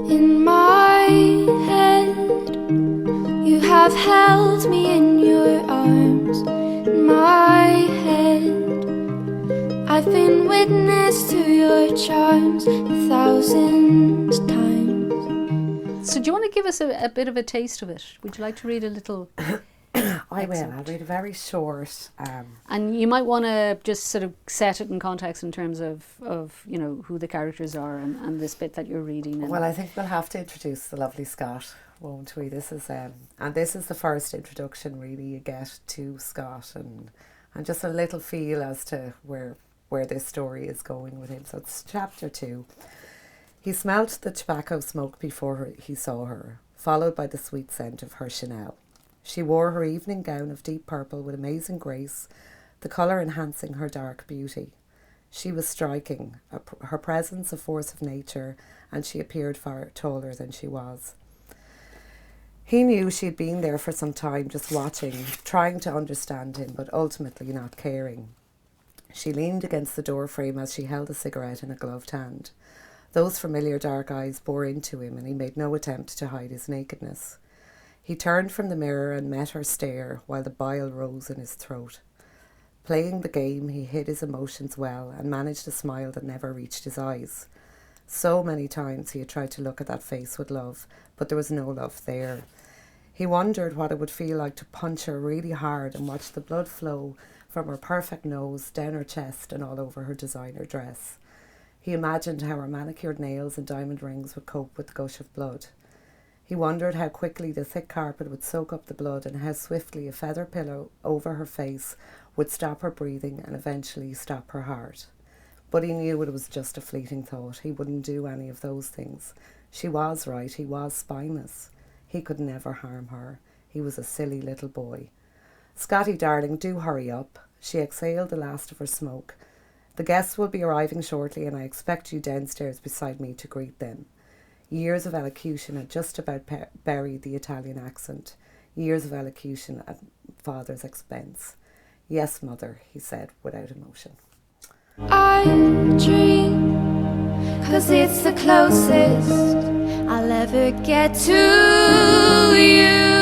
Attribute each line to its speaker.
Speaker 1: In my head, you have held me in your arms. In my head, I've been witness to your charms 1,000 times.
Speaker 2: So do you want to give us a bit of a taste of it? Would you like to read a little
Speaker 3: I will. I'll read a very short.
Speaker 2: And you might want to just sort of set it in context in terms of you know, who the characters are and this bit that you're reading. And
Speaker 3: Well, I think we'll have to introduce the lovely Scott, won't we? This is and this is the first introduction really you get to Scott, and just a little feel as to where this story is going with him. So it's chapter 2. He smelt the tobacco smoke before he saw her, followed by the sweet scent of her Chanel. She wore her evening gown of deep purple with amazing grace, the colour enhancing her dark beauty. She was striking, her presence a force of nature, and she appeared far taller than she was. He knew she'd been there for some time, just watching, trying to understand him, but ultimately not caring. She leaned against the door frame as she held a cigarette in a gloved hand. Those familiar dark eyes bore into him, and he made no attempt to hide his nakedness. He turned from the mirror and met her stare while the bile rose in his throat. Playing the game, he hid his emotions well and managed a smile that never reached his eyes. So many times he had tried to look at that face with love, but there was no love there. He wondered what it would feel like to punch her really hard and watch the blood flow from her perfect nose down her chest and all over her designer dress. He imagined how her manicured nails and diamond rings would cope with the gush of blood. He wondered how quickly the thick carpet would soak up the blood and how swiftly a feather pillow over her face would stop her breathing and eventually stop her heart. But he knew it was just a fleeting thought. He wouldn't do any of those things. She was right. He was spineless. He could never harm her. He was a silly little boy. "Scotty, darling, do hurry up." She exhaled the last of her smoke. "The guests will be arriving shortly and I expect you downstairs beside me to greet them." Years of elocution had just about buried the Italian accent. Years of elocution at father's expense. "Yes, mother," he said without emotion.
Speaker 1: I dream, 'cause it's the closest I'll ever get to you.